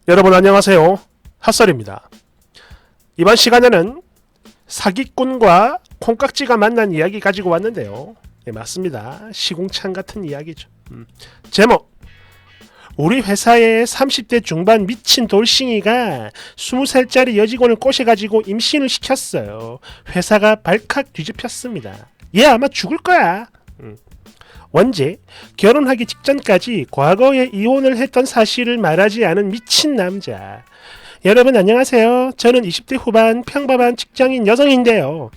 여러분 안녕하세요. 핫설입니다. 이번 시간에는 사기꾼과 콩깍지가 만난 이야기 가지고 왔는데요. 네, 맞습니다. 시궁창 같은 이야기죠. 제목, 우리 회사의 30대 중반 미친 돌싱이가 20살짜리 여직원을 꼬셔가지고 임신을 시켰어요. 회사가 발칵 뒤집혔습니다. 얘 아마 죽을 거야. 원제, 결혼하기 직전까지 과거에 이혼을 했던 사실을 말하지 않은 미친 남자. 여러분 안녕하세요. 저는 20대 후반 평범한 직장인 여성인데요.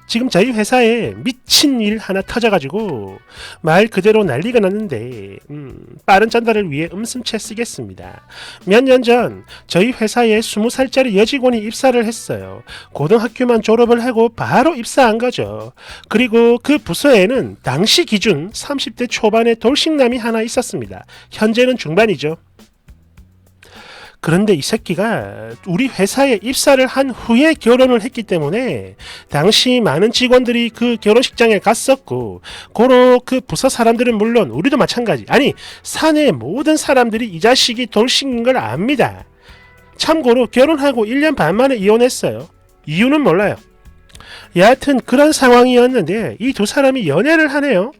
지금 저희 회사에 미친 일 하나 터져가지고 말 그대로 난리가 났는데 빠른 전달을 위해 음슴채 쓰겠습니다. 몇 년 전 저희 회사에 20살짜리 여직원이 입사를 했어요. 고등학교만 졸업을 하고 바로 입사한 거죠. 그리고 그 부서에는 당시 기준 30대 초반의 돌싱남이 하나 있었습니다. 현재는 중반이죠. 그런데 이 새끼가 우리 회사에 입사를 한 후에 결혼을 했기 때문에 당시 많은 직원들이 그 결혼식장에 갔었고, 고로 그 부서 사람들은 물론 우리도 마찬가지, 아니 사내 모든 사람들이 이 자식이 돌싱인 걸 압니다. 참고로 결혼하고 1년 반 만에 이혼했어요. 이유는 몰라요. 여하튼 그런 상황이었는데 이 두 사람이 연애를 하네요.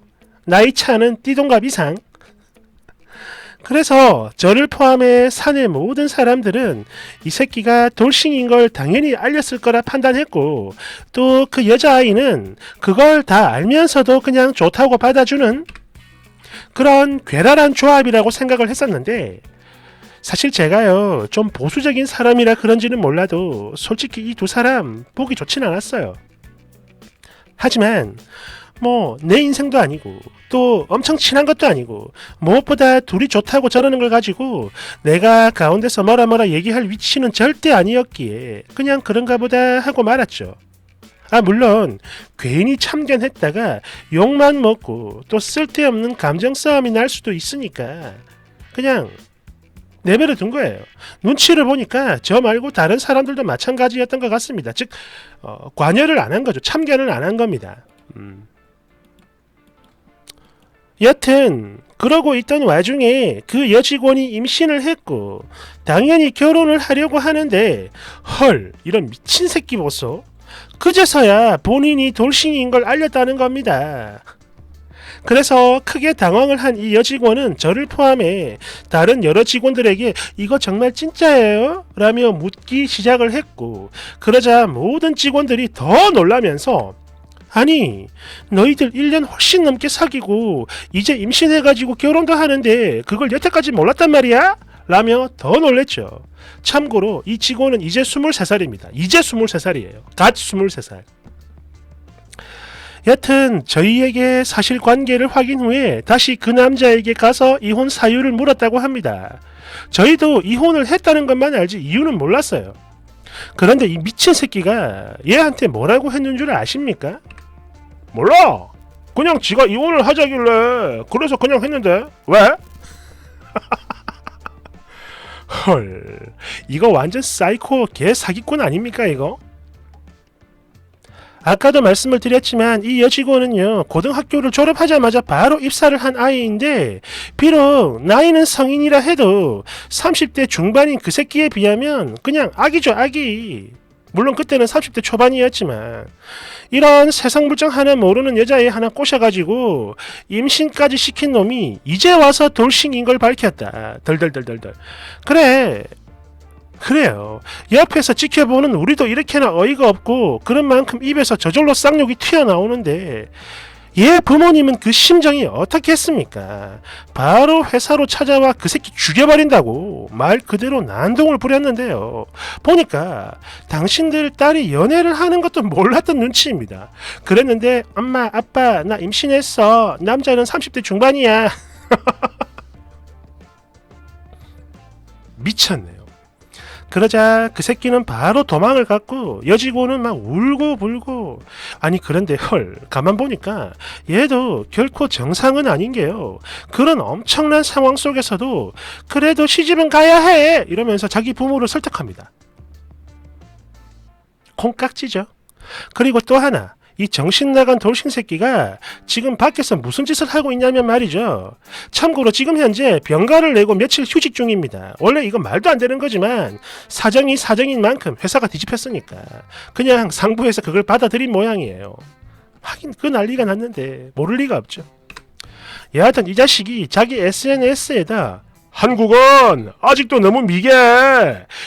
나이 차는 띠동갑 이상. 그래서 저를 포함해 사내 모든 사람들은 이 새끼가 돌싱인 걸 당연히 알렸을 거라 판단했고, 또 그 여자아이는 그걸 다 알면서도 그냥 좋다고 받아주는 그런 괴랄한 조합이라고 생각을 했었는데, 사실 제가요 좀 보수적인 사람이라 그런지는 몰라도 솔직히 이 두 사람 보기 좋진 않았어요. 하지만 내 인생도 아니고 또 엄청 친한 것도 아니고 무엇보다 둘이 좋다고 저러는 걸 가지고 내가 가운데서 뭐라 얘기할 위치는 절대 아니었기에 그냥 그런가 보다 하고 말았죠. 물론 괜히 참견했다가 욕만 먹고 또 쓸데없는 감정 싸움이 날 수도 있으니까 그냥 내버려 둔 거예요. 눈치를 보니까 저 말고 다른 사람들도 마찬가지였던 것 같습니다. 즉 관여를 안 한 거죠. 참견을 안 한 겁니다. 여튼 그러고 있던 와중에 그 여직원이 임신을 했고 당연히 결혼을 하려고 하는데, 헐, 이런 미친 새끼 보소. 그제서야 본인이 돌싱인 걸 알렸다는 겁니다. 그래서 크게 당황을 한 이 여직원은 저를 포함해 다른 여러 직원들에게 이거 정말 진짜예요? 라며 묻기 시작을 했고, 그러자 모든 직원들이 더 놀라면서 아니 너희들 1년 훨씬 넘게 사귀고 이제 임신해가지고 결혼도 하는데 그걸 여태까지 몰랐단 말이야? 라며 더 놀랬죠. 참고로 이 직원은 이제 23살입니다. 이제 23살이에요. 갓 23살. 여튼 저희에게 사실관계를 확인 후에 다시 그 남자에게 가서 이혼 사유를 물었다고 합니다. 저희도 이혼을 했다는 것만 알지 이유는 몰랐어요. 그런데 이 미친 새끼가 얘한테 뭐라고 했는 줄 아십니까? 몰라. 그냥 지가 이혼을 하자길래 그래서 그냥 했는데 왜? 헐, 이거 완전 사이코 개 사기꾼 아닙니까 이거? 아까도 말씀을 드렸지만 이 여직원은요 고등학교를 졸업하자마자 바로 입사를 한 아이인데, 비록 나이는 성인이라 해도 30대 중반인 그 새끼에 비하면 그냥 아기죠, 아기. 물론 그때는 30대 초반이었지만 이런 세상물정 하나 모르는 여자애 하나 꼬셔가지고 임신까지 시킨 놈이 이제 와서 돌싱인 걸 밝혔다. 덜덜덜덜덜. 그래요. 옆에서 지켜보는 우리도 이렇게나 어이가 없고 그런 만큼 입에서 저절로 쌍욕이 튀어나오는데 얘 부모님은 그 심정이 어떻게 했습니까? 바로 회사로 찾아와 그 새끼 죽여버린다고 말 그대로 난동을 부렸는데요. 보니까 당신들 딸이 연애를 하는 것도 몰랐던 눈치입니다. 그랬는데 엄마 아빠 나 임신했어. 남자는 30대 중반이야. 미쳤네요. 그러자 그 새끼는 바로 도망을 갔고 여직원은 막 울고 불고. 아니 그런데 헐, 가만 보니까 얘도 결코 정상은 아닌 게요. 그런 엄청난 상황 속에서도 그래도 시집은 가야 해 이러면서 자기 부모를 설득합니다. 콩깍지죠. 그리고 또 하나, 이 정신 나간 돌싱 새끼가 지금 밖에서 무슨 짓을 하고 있냐면 말이죠. 참고로 지금 현재 병가를 내고 며칠 휴직 중입니다. 원래 이건 말도 안 되는 거지만 사정이 사정인 만큼 회사가 뒤집혔으니까 그냥 상부에서 그걸 받아들인 모양이에요. 하긴 그 난리가 났는데 모를 리가 없죠. 여하튼 이 자식이 자기 SNS에다 한국은 아직도 너무 미개.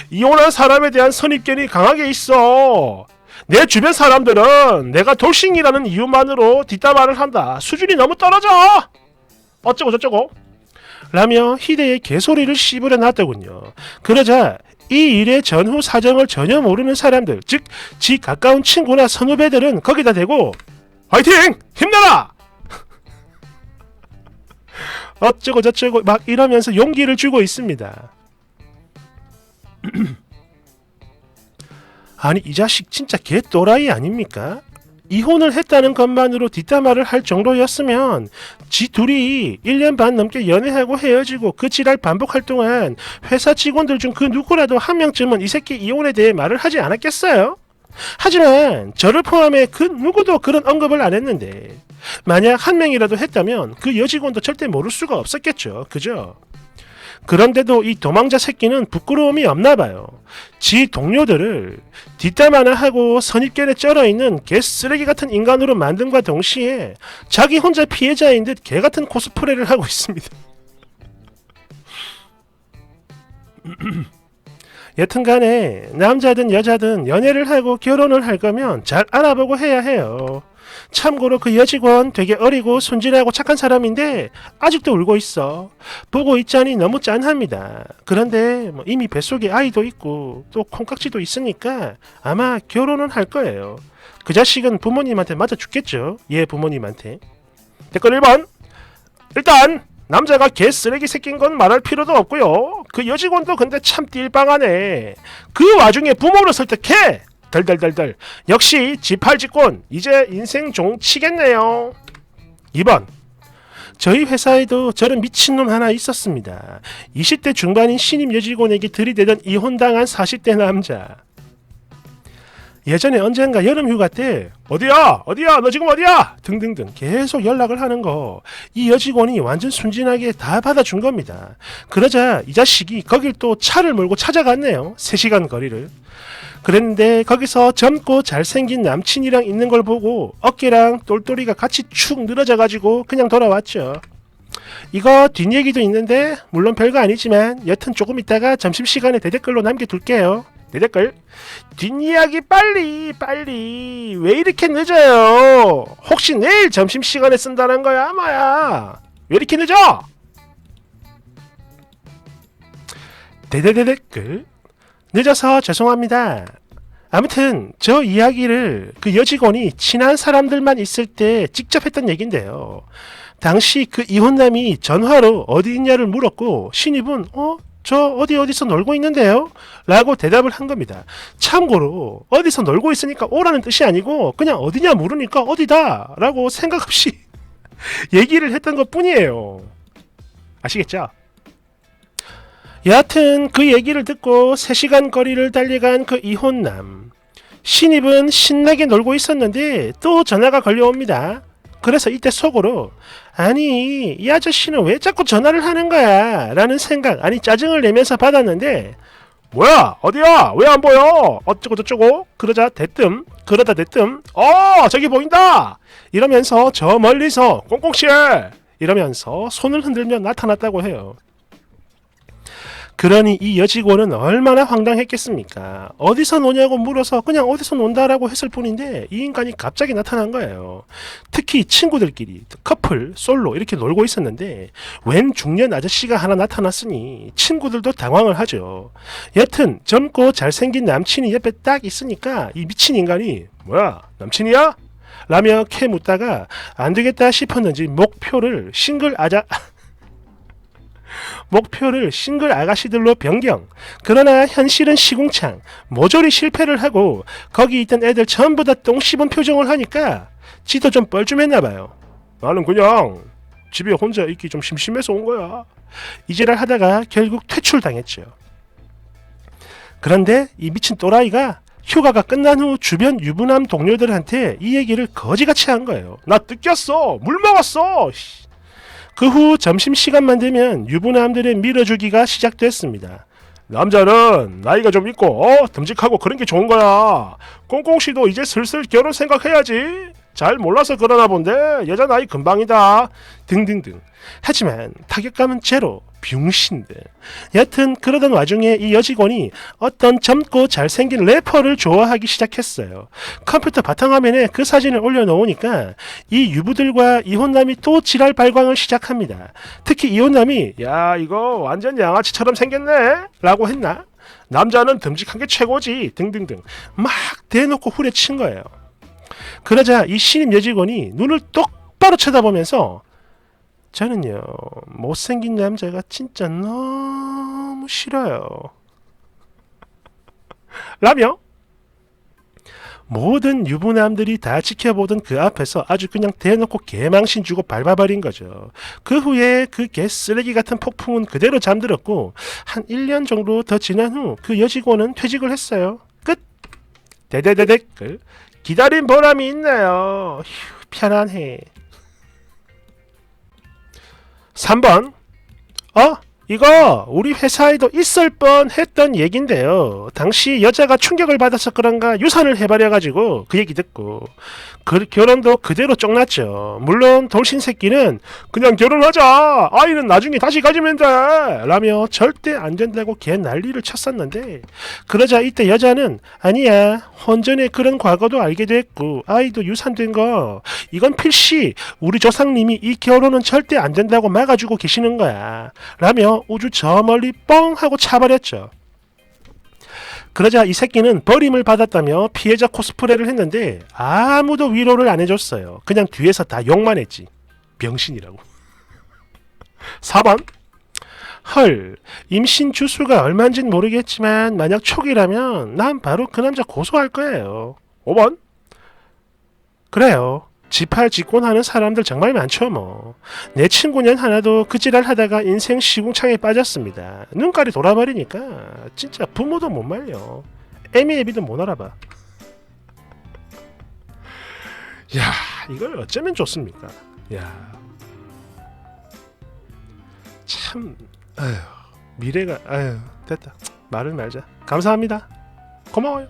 이혼한 사람에 대한 선입견이 강하게 있어. 내 주변 사람들은 내가 돌싱이라는 이유만으로 뒷담화를 한다. 수준이 너무 떨어져. 어쩌고 저쩌고 라며 희대의 개소리를 씹으려 놨더군요. 그러자 이 일의 전후 사정을 전혀 모르는 사람들, 즉 지 가까운 친구나 선후배들은 거기다 대고 화이팅! 힘내라! 어쩌고 저쩌고 막 이러면서 용기를 주고 있습니다. 아니 이 자식 진짜 개 또라이 아닙니까? 이혼을 했다는 것만으로 뒷담화를 할 정도였으면 지 둘이 1년 반 넘게 연애하고 헤어지고 그 지랄 반복할 동안 회사 직원들 중 그 누구라도 한 명쯤은 이 새끼 이혼에 대해 말을 하지 않았겠어요? 하지만 저를 포함해 그 누구도 그런 언급을 안 했는데 만약 한 명이라도 했다면 그 여직원도 절대 모를 수가 없었겠죠. 그죠? 그런데도 이 도망자 새끼는 부끄러움이 없나봐요. 지 동료들을 뒷담화나 하고 선입견에 쩔어있는 개쓰레기 같은 인간으로 만듦과 동시에 자기 혼자 피해자인 듯 개같은 코스프레를 하고 있습니다. 여튼간에 남자든 여자든 연애를 하고 결혼을 할 거면 잘 알아보고 해야 해요. 참고로 그 여직원 되게 어리고 순진하고 착한 사람인데 아직도 울고 있어. 보고 있자니 너무 짠합니다. 그런데 이미 뱃속에 아이도 있고 또 콩깍지도 있으니까 아마 결혼은 할 거예요. 그 자식은 부모님한테 맞아 죽겠죠. 얘 부모님한테. 댓글 1번. 일단 남자가 개쓰레기 새끼인 건 말할 필요도 없고요. 그 여직원도 근데 참 띨빵하네. 그 와중에 부모를 설득해. 덜덜덜덜. 역시 지팔직권 이제 인생 종치겠네요. 2번. 저희 회사에도 저런 미친놈 하나 있었습니다. 20대 중반인 신입 여직원에게 들이대던 이혼당한 40대 남자. 예전에 언젠가 여름휴가 때 어디야 너 지금 어디야 등등등 계속 연락을 하는 거 이 여직원이 완전 순진하게 다 받아준 겁니다. 그러자 이 자식이 거길 또 차를 몰고 찾아갔네요. 3시간 거리를. 그랬는데 거기서 젊고 잘생긴 남친이랑 있는 걸 보고 어깨랑 똘똘이가 같이 축 늘어져가지고 그냥 돌아왔죠. 이거 뒷얘기도 있는데 물론 별거 아니지만 여튼 조금 있다가 점심시간에 대댓글로 남겨둘게요. 대댓글. 뒷이야기 빨리 왜 이렇게 늦어요? 혹시 내일 점심시간에 쓴다는 거야 뭐야? 왜 이렇게 늦어? 대댓글. 늦어서 죄송합니다. 아무튼 저 이야기를 그 여직원이 친한 사람들만 있을 때 직접 했던 얘긴데요. 당시 그 이혼남이 전화로 어디 있냐를 물었고 신입은 저 어디서 놀고 있는데요? 라고 대답을 한 겁니다. 참고로 어디서 놀고 있으니까 오라는 뜻이 아니고 그냥 어디냐 물으니까 어디다 라고 생각 없이 얘기를 했던 것 뿐이에요. 아시겠죠? 여하튼 그 얘기를 듣고 3시간 거리를 달려간 그 이혼남. 신입은 신나게 놀고 있었는데 또 전화가 걸려옵니다. 그래서 이때 속으로 아니 이 아저씨는 왜 자꾸 전화를 하는 거야 라는 생각 아니 짜증을 내면서 받았는데 뭐야 어디야 왜 안 보여 어쩌고 저쩌고 그러다 대뜸 저기 보인다 이러면서 저 멀리서 꽁꽁씨 이러면서 손을 흔들며 나타났다고 해요. 그러니 이 여직원은 얼마나 황당했겠습니까? 어디서 노냐고 물어서 그냥 어디서 논다라고 했을 뿐인데 이 인간이 갑자기 나타난 거예요. 특히 친구들끼리 커플, 솔로 이렇게 놀고 있었는데 웬 중년 아저씨가 하나 나타났으니 친구들도 당황을 하죠. 여튼 젊고 잘생긴 남친이 옆에 딱 있으니까 이 미친 인간이 뭐야 남친이야? 라며 캐 묻다가 안되겠다 싶었는지 목표를 싱글 아가씨들로 변경. 그러나 현실은 시궁창. 모조리 실패를 하고 거기 있던 애들 전부 다 똥 씹은 표정을 하니까 지도 좀 뻘쭘했나봐요. 나는 그냥 집에 혼자 있기 좀 심심해서 온 거야. 이지랄 하다가 결국 퇴출당했죠. 그런데 이 미친 또라이가 휴가가 끝난 후 주변 유부남 동료들한테 이 얘기를 거지같이 한 거예요. 나 뜯겼어. 물 먹었어. 그 후 점심시간만 되면 유부남들의 밀어주기가 시작됐습니다. 남자는 나이가 좀 있고 듬직하고 그런 게 좋은 거야. 꽁꽁씨도 이제 슬슬 결혼 생각해야지. 잘 몰라서 그러나 본데 여자 나이 금방이다. 등등등. 하지만 타격감은 제로. 병신들. 여튼 그러던 와중에 이 여직원이 어떤 젊고 잘생긴 래퍼를 좋아하기 시작했어요. 컴퓨터 바탕화면에 그 사진을 올려놓으니까 이 유부들과 이혼남이 또 지랄 발광을 시작합니다. 특히 이혼남이 야 이거 완전 양아치처럼 생겼네 라고 했나? 남자는 듬직한 게 최고지 등등등 막 대놓고 후려친 거예요. 그러자 이 신임 여직원이 눈을 똑바로 쳐다보면서 저는요 못생긴 남자가 진짜 너무 싫어요 라며 모든 유부남들이 다 지켜보던 그 앞에서 아주 그냥 대놓고 개망신 주고 밟아버린 거죠. 그 후에 그 개쓰레기 같은 폭풍은 그대로 잠들었고 한 1년 정도 더 지난 후 그 여직원은 퇴직을 했어요. 끝. 대대대댓 기다린 보람이 있네요. 휴, 편안해. 3번 이거 우리 회사에도 있을 뻔했던 얘긴데요. 당시 여자가 충격을 받아서 그런가 유산을 해버려가지고 그 얘기 듣고 결혼도 그대로 쫑났죠. 물론 돌싱 새끼는 그냥 결혼하자 아이는 나중에 다시 가지면 돼 라며 절대 안 된다고 개 난리를 쳤었는데 그러자 이때 여자는 아니야 혼전에 그런 과거도 알게 됐고 아이도 유산된 거 이건 필시 우리 조상님이 이 결혼은 절대 안 된다고 막아주고 계시는 거야 라며 우주 저 멀리 뻥 하고 차버렸죠. 그러자 이 새끼는 버림을 받았다며 피해자 코스프레를 했는데 아무도 위로를 안 해줬어요. 그냥 뒤에서 다 욕만 했지. 병신이라고. 4번 헐 임신 주수가 얼마인진 모르겠지만 만약 초기라면 난 바로 그 남자 고소할 거예요. 5번 그래요. 지팔 직권하는 사람들 정말 많죠 뭐. 내 친구는 하나도 그 지랄 하다가 인생 시궁창에 빠졌습니다. 눈깔이 돌아버리니까 진짜 부모도 못 말려. 애미애비도 못 알아봐. 야 이걸 어쩌면 좋습니까. 야 참 아휴 미래가 아휴 됐다 말을 말자. 감사합니다. 고마워요.